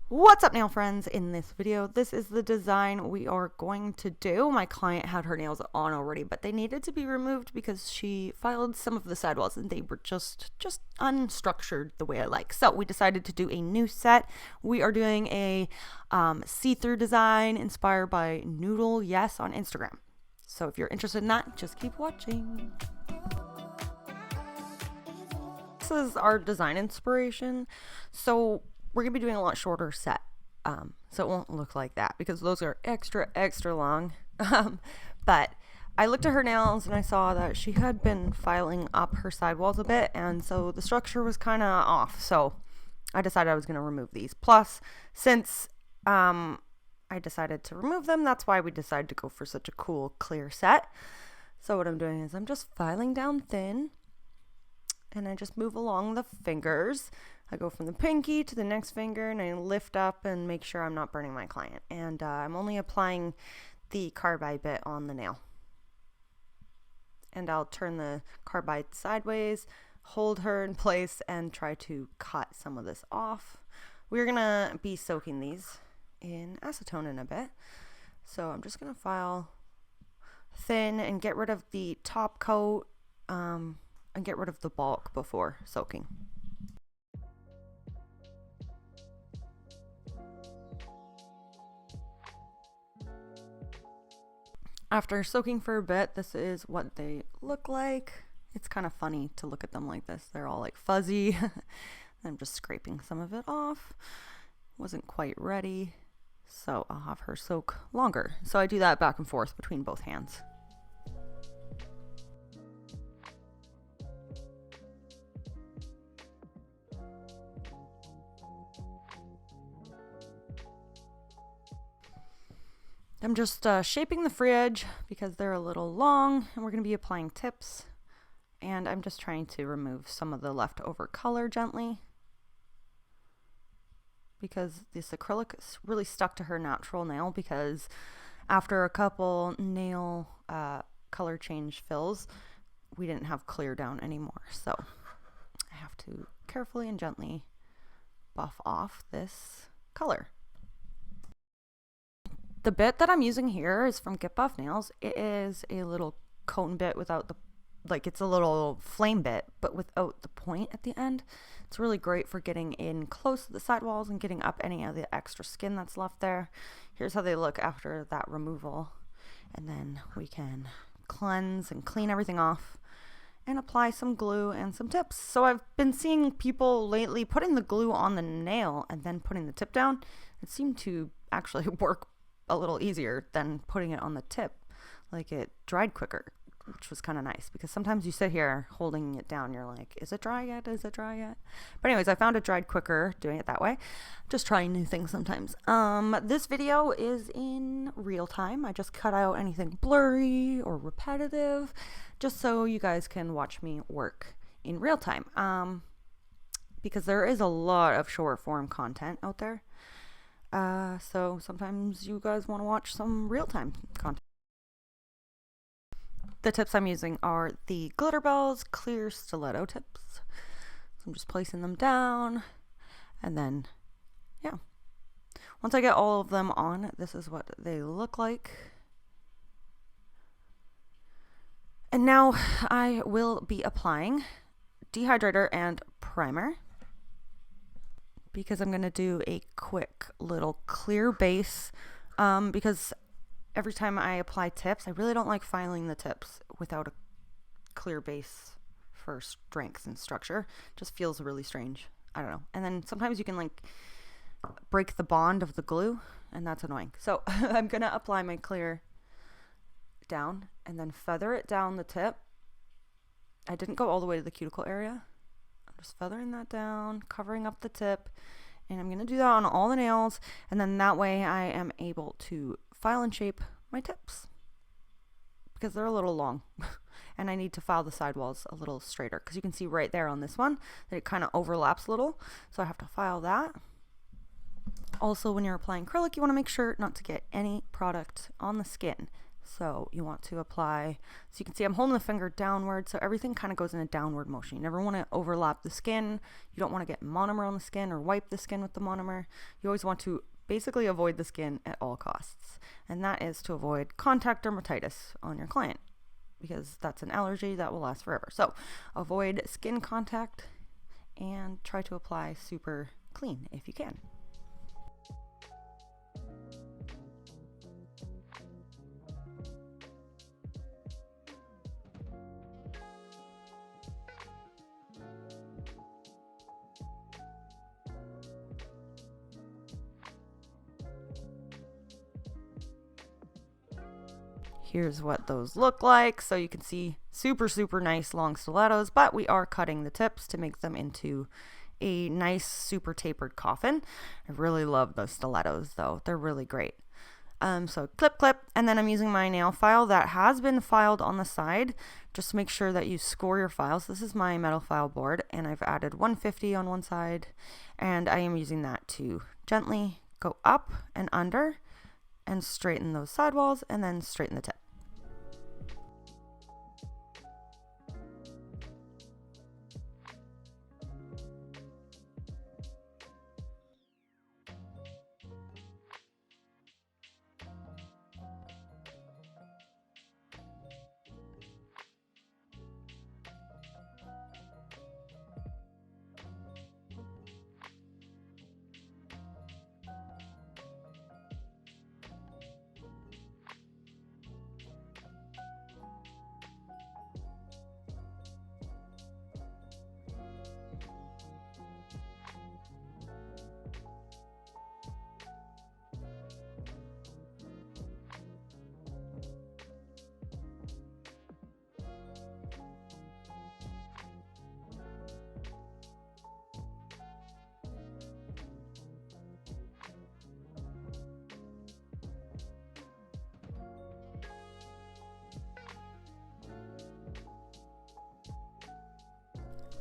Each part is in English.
What's up, nail friends? In this video, this is the design we are going to do. My client had her nails on already, but they needed to be removed because she filed some of the sidewalls and they were just unstructured the way I like. So we decided to do a new set. We are doing a see-through design inspired by Noodle Yes on Instagram. So if you're interested in that, just keep watching. This is our design inspiration. So we're gonna be doing a lot shorter set, so it won't look like that because those are extra long. But I looked at her nails and I saw that she had been filing up her sidewalls a bit, and so the structure was kind of off. So I decided I was gonna remove these. Plus, since I decided to remove them, that's why we decided to go for such a cool clear set. So what I'm doing is I'm just filing down thin, and I just move along the fingers. I go from the pinky to the next finger and I lift up and make sure I'm not burning my client. And I'm only applying the carbide bit on the nail. And I'll turn the carbide sideways, hold her in place, and try to cut some of this off. We're gonna be soaking these in acetone in a bit. So I'm just gonna file thin and get rid of the top coat and get rid of the bulk before soaking. After soaking for a bit, this is what they look like. It's kind of funny to look at them like this. They're all like fuzzy. I'm just scraping some of it off. Wasn't quite ready, so I'll have her soak longer. So I do that back and forth between both hands. I'm just shaping the free edge because they're a little long, and we're going to be applying tips. And I'm just trying to remove some of the leftover color gently because this acrylic is really stuck to her natural nail, because after a couple nail color change fills, we didn't have clear down anymore. So I have to carefully and gently buff off this color. The bit that I'm using here is from Get Buff Nails. It is a little cone bit without the, it's a little flame bit, but without the point at the end. It's really great for getting in close to the sidewalls and getting up any of the extra skin that's left there. Here's how they look after that removal. And then we can cleanse and clean everything off and apply some glue and some tips. So I've been seeing people lately putting the glue on the nail and then putting the tip down. It seemed to actually work a little easier than putting it on the tip. Like, it dried quicker, which was kind of nice, because sometimes you sit here holding it down, you're like, is it dry yet? Is it dry yet? But anyways, I found it dried quicker doing it that way. Just trying new things sometimes. This video is in real time. I just cut out anything blurry or repetitive just so you guys can watch me work in real time, because there is a lot of short form content out there. So sometimes you guys want to watch some real-time content. The tips I'm using are the Glitter Bells clear stiletto tips. So I'm just placing them down, and then, yeah. Once I get all of them on, this is what they look like. And now I will be applying dehydrator and primer, because I'm going to do a quick little clear base, because every time I apply tips, I really don't like filing the tips without a clear base for strength and structure. It just feels really strange. I don't know. And then sometimes you can like break the bond of the glue, and that's annoying. So I'm going to apply my clear down and then feather it down the tip. I didn't go all the way to the cuticle area. Just feathering that down, covering up the tip, and I'm going to do that on all the nails, and then that way I am able to file and shape my tips, because they're a little long and I need to file the sidewalls a little straighter, because you can see right there on this one that it kind of overlaps a little, so I have to file that. Also, when you're applying acrylic, you want to make sure not to get any product on the skin. So you want to apply, so you can see I'm holding the finger downward, so everything kind of goes in a downward motion. You never want to overlap the skin. You don't want to get monomer on the skin or wipe the skin with the monomer. You always want to basically avoid the skin at all costs. And that is to avoid contact dermatitis on your client, because that's an allergy that will last forever. So avoid skin contact and try to apply super clean if you can. Here's what those look like. So you can see super, super nice long stilettos, but we are cutting the tips to make them into a nice, super tapered coffin. I really love those stilettos though. They're really great. So clip, clip, and then I'm using my nail file that has been filed on the side. Just make sure that you score your files. This is my metal file board, and I've added 150 on one side, and I am using that to gently go up and under and straighten those sidewalls and then straighten the tip.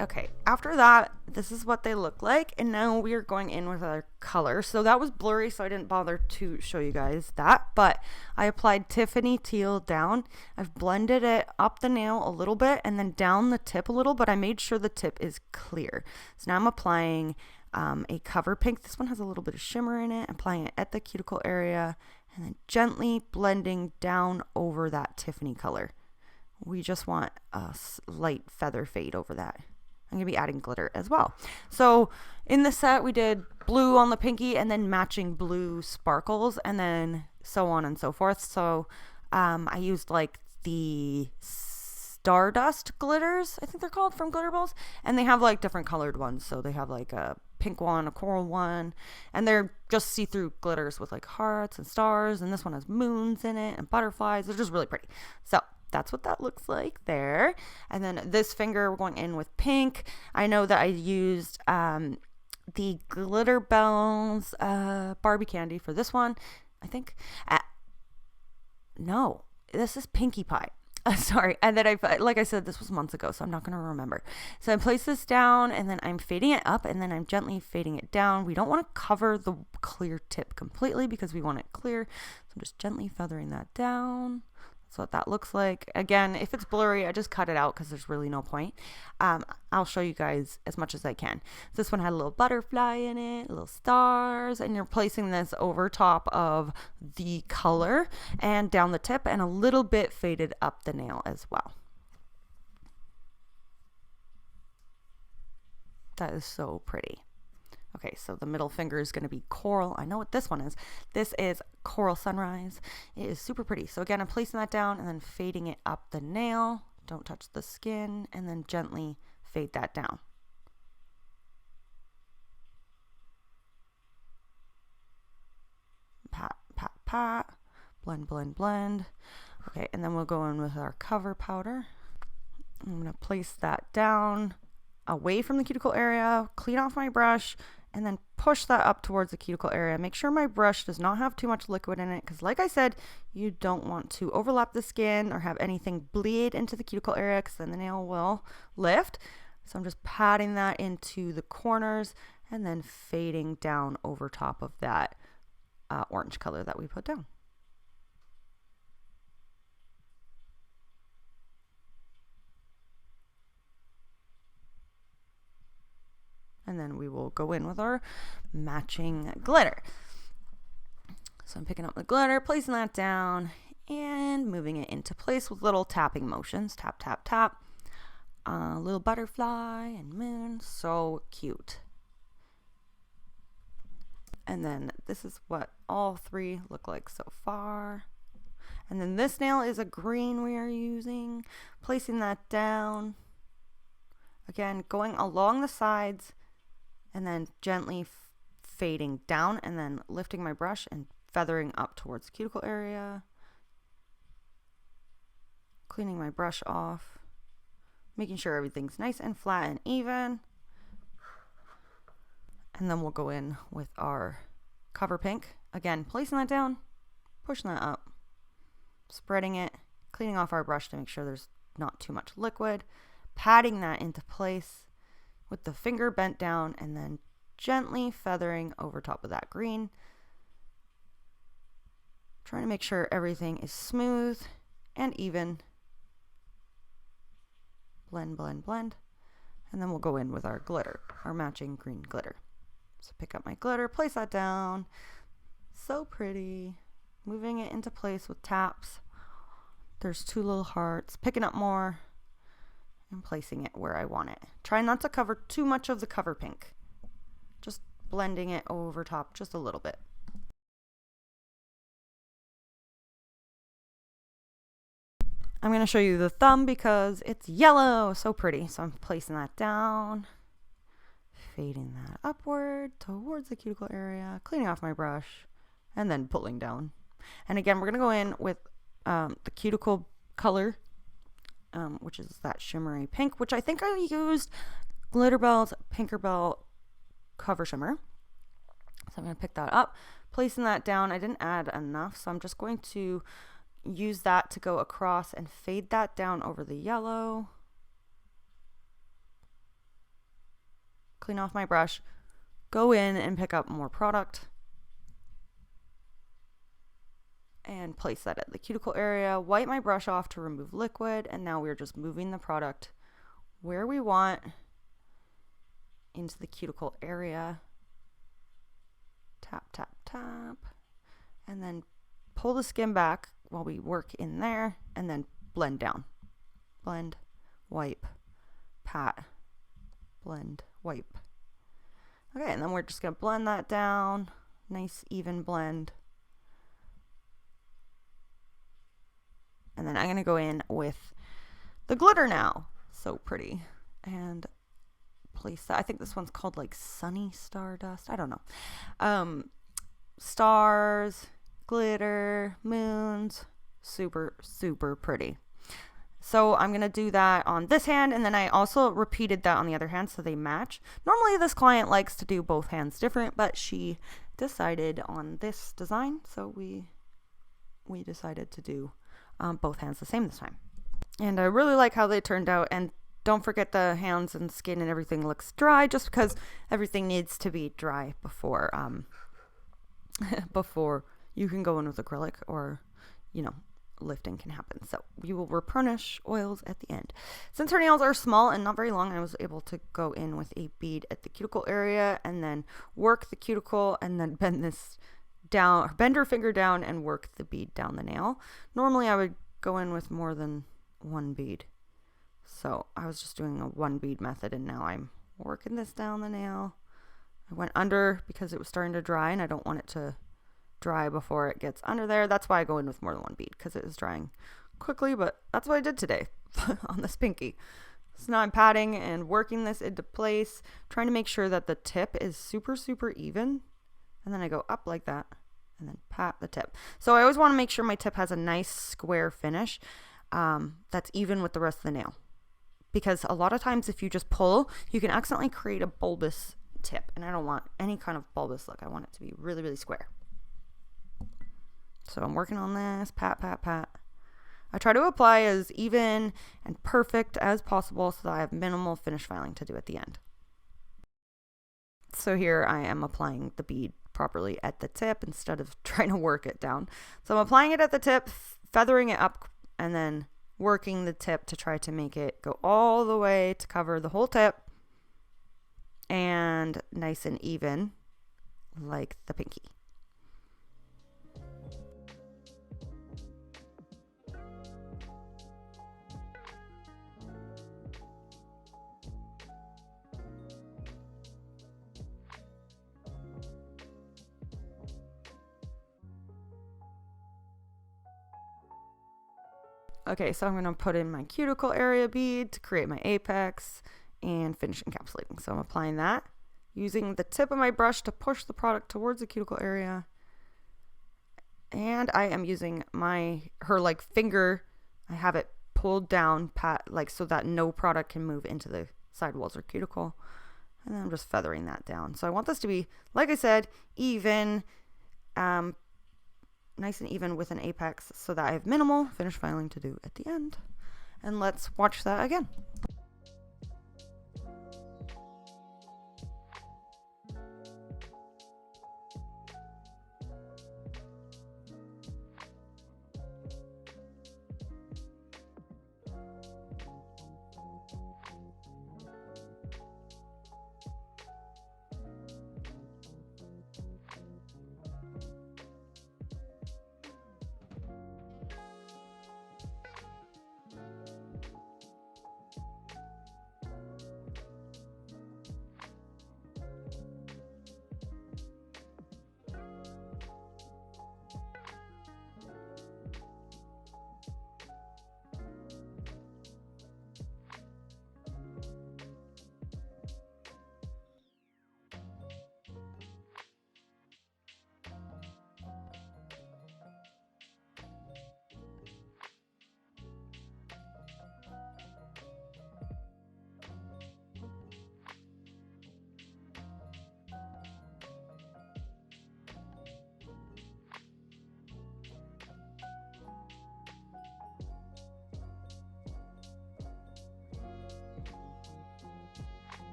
Okay, after that, this is what they look like, and now we are going in with our color. So that was blurry, so I didn't bother to show you guys that, but I applied Tiffany Teal down. I've blended it up the nail a little bit and then down the tip a little, but I made sure the tip is clear. So now I'm applying a cover pink. This one has a little bit of shimmer in it. I'm applying it at the cuticle area and then gently blending down over that Tiffany color. We just want a light feather fade over that. I'm going to be adding glitter as well. So in the set, we did blue on the pinky and then matching blue sparkles and then so on and so forth. So I used like the Stardust glitters, I think they're called, from Glitter Balls. And they have like different colored ones. So they have like a pink one, a coral one, and they're just see-through glitters with like hearts and stars. And this one has moons in it and butterflies. They're just really pretty. So that's what that looks like there. And then this finger, we're going in with pink. I know that I used the Glitter Bells Barbie candy for this one, I think. No, this is Pinkie Pie. Sorry. And then like I said, this was months ago, so I'm not going to remember. So I place this down and then I'm fading it up and then I'm gently fading it down. We don't want to cover the clear tip completely because we want it clear. So I'm just gently feathering that down. That's what that looks like. Again, if it's blurry, I just cut it out because there's really no point. I'll show you guys as much as I can. This one had a little butterfly in it, little stars, and you're placing this over top of the color and down the tip and a little bit faded up the nail as well. That is so pretty. Okay, so the middle finger is going to be Coral. I know what this one is. This is Coral Sunrise. It is super pretty. So again, I'm placing that down and then fading it up the nail. Don't touch the skin, and then gently fade that down. Pat, pat, pat. Blend, blend, blend. Okay, and then we'll go in with our cover powder. I'm going to place that down away from the cuticle area, clean off my brush, and then push that up towards the cuticle area. Make sure my brush does not have too much liquid in it because like I said, you don't want to overlap the skin or have anything bleed into the cuticle area because then the nail will lift. So I'm just patting that into the corners and then fading down over top of that orange color that we put down. And then we will go in with our matching glitter. So I'm picking up the glitter, placing that down, and moving it into place with little tapping motions. Tap, tap, tap. Little butterfly and moon. So cute. And then this is what all three look like so far. And then this nail is a green we are using. Placing that down. Again, going along the sides and then gently fading down and then lifting my brush and feathering up towards the cuticle area. Cleaning my brush off. Making sure everything's nice and flat and even. And then we'll go in with our cover pink. Again, placing that down, pushing that up, spreading it, cleaning off our brush to make sure there's not too much liquid, patting that into place with the finger bent down, and then gently feathering over top of that green. Trying to make sure everything is smooth and even. Blend, blend, blend. And then we'll go in with our glitter, our matching green glitter. So pick up my glitter, place that down. So pretty. Moving it into place with taps. There's two little hearts. Picking up more and placing it where I want it. Try not to cover too much of the cover pink. Just blending it over top just a little bit. I'm going to show you the thumb because it's yellow. So pretty. So I'm placing that down. Fading that upward towards the cuticle area. Cleaning off my brush. And then pulling down. And again, we're going to go in with the cuticle color, which is that shimmery pink, which I think I used Glitterbell's Pinkerbell Cover Shimmer. So I'm going to pick that up, placing that down. I didn't add enough, so I'm just going to use that to go across and fade that down over the yellow. Clean off my brush, go in and pick up more product. And place that at the cuticle area, wipe my brush off to remove liquid, and now we're just moving the product where we want into the cuticle area. Tap, tap, tap, and then pull the skin back while we work in there, and then blend down. Blend, wipe, pat, blend, wipe. Okay, and then we're just gonna blend that down, nice even blend. And then I'm going to go in with the glitter now. So pretty. And place that. I think this one's called like Sunny Stardust. I don't know. Stars, glitter, moons. Super, super pretty. So I'm going to do that on this hand. And then I also repeated that on the other hand so they match. Normally this client likes to do both hands different, but she decided on this design. So we decided to do both hands the same this time. And I really like how they turned out. And don't forget the hands and skin and everything looks dry, just because everything needs to be dry before before you can go in with acrylic, or lifting can happen. So we will replenish oils at the end. Since her nails are small and not very long, I was able to go in with a bead at the cuticle area and then work the cuticle and then bend this down, bend her finger down and work the bead down the nail. Normally I would go in with more than one bead. So I was just doing a one bead method, and now I'm working this down the nail. I went under because it was starting to dry and I don't want it to dry before it gets under there. That's why I go in with more than one bead, because it is drying quickly, but that's what I did today on this pinky. So now I'm patting and working this into place, trying to make sure that the tip is super, super even. And then I go up like that and then pat the tip. So I always want to make sure my tip has a nice square finish that's even with the rest of the nail. Because a lot of times if you just pull, you can accidentally create a bulbous tip. And I don't want any kind of bulbous look. I want it to be really, really square. So I'm working on this, pat, pat, pat. I try to apply as even and perfect as possible so that I have minimal finish filing to do at the end. So here I am applying the bead properly at the tip instead of trying to work it down. So I'm applying it at the tip, feathering it up, and then working the tip to try to make it go all the way to cover the whole tip. and nice and even like the pinky. Okay, so I'm going to put in my cuticle area bead to create my apex and finish encapsulating. So I'm applying that using the tip of my brush to push the product towards the cuticle area. And I am using her like finger, I have it pulled down like so that no product can move into the side walls or cuticle. And then I'm just feathering that down. So I want this to be, like I said, even, nice and even with an apex so that I have minimal finish filing to do at the end. And let's watch that again.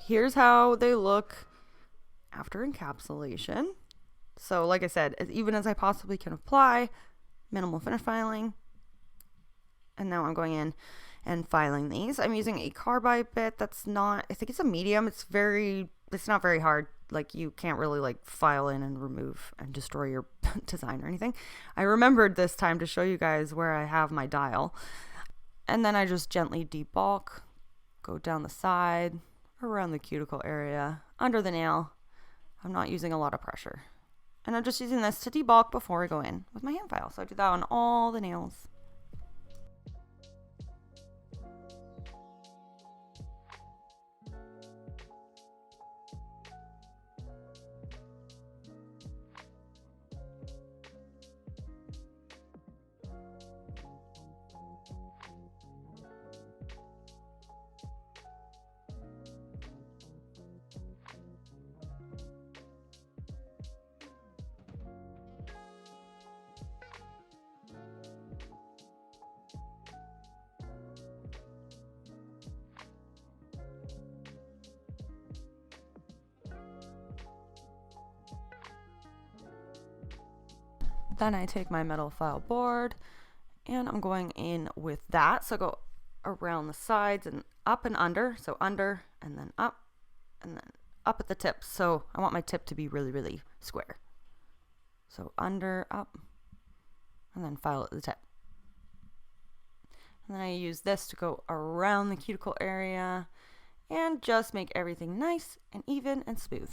Here's how they look after encapsulation. So like I said, as even as I possibly can apply, minimal finish filing. And now I'm going in and filing these. I'm using a carbide bit that's not, I think it's a medium. It's not very hard. Like you can't really like file in and remove and destroy your design or anything. I remembered this time to show you guys where I have my dial. And then I just gently debulk, go down the side, around the cuticle area, under the nail. I'm not using a lot of pressure. And I'm just using this to debulk before I go in with my hand file. So I do that on all the nails. Then I take my metal file board and I'm going in with that. So I go around the sides and up and under. So under and then up at the tips. So I want my tip to be really, really square. So under, up, and then file at the tip. And then I use this to go around the cuticle area and just make everything nice and even and smooth.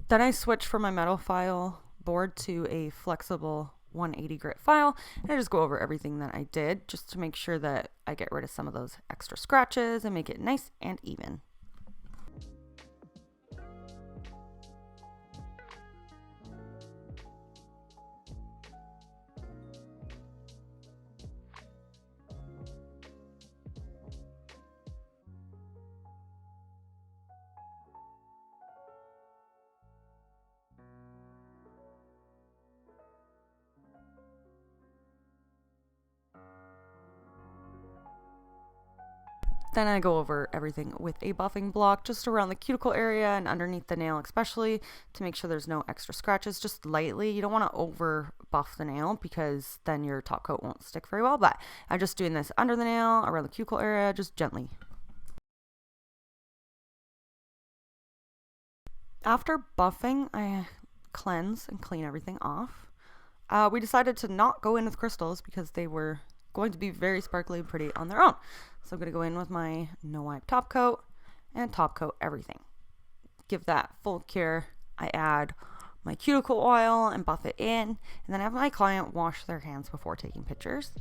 Then I switched from my metal file board to a flexible 180 grit file, and I just go over everything that I did just to make sure that I get rid of some of those extra scratches and make it nice and even. Then I go over everything with a buffing block just around the cuticle area and underneath the nail, especially to make sure there's no extra scratches, just lightly. You don't want to over buff the nail because then your top coat won't stick very well, but I'm just doing this under the nail, around the cuticle area, just gently. After buffing, I cleanse and clean everything off. We decided to not go in with crystals because they were going to be very sparkly and pretty on their own. So I'm going to go in with my no wipe top coat and top coat everything. Give that full cure. I add my cuticle oil and buff it in, and then I have my client wash their hands before taking pictures.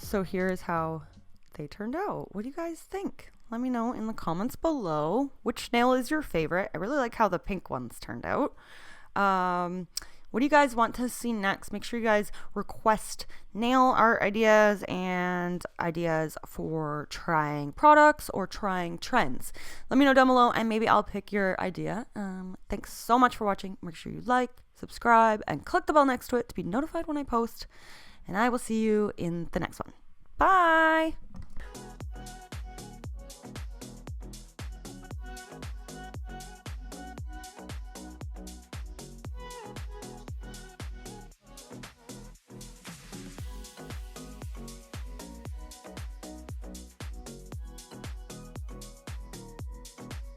So here is how they turned out. What do you guys think? Let me know in the comments below. Which nail is your favorite? I really like how the pink ones turned out. What do you guys want to see next? Make sure you guys request nail art ideas and ideas for trying products or trying trends. Let me know down below and maybe I'll pick your idea. Thanks so much for watching. Make sure you like, subscribe, and click the bell next to it to be notified when I post. And I will see you in the next one. Bye!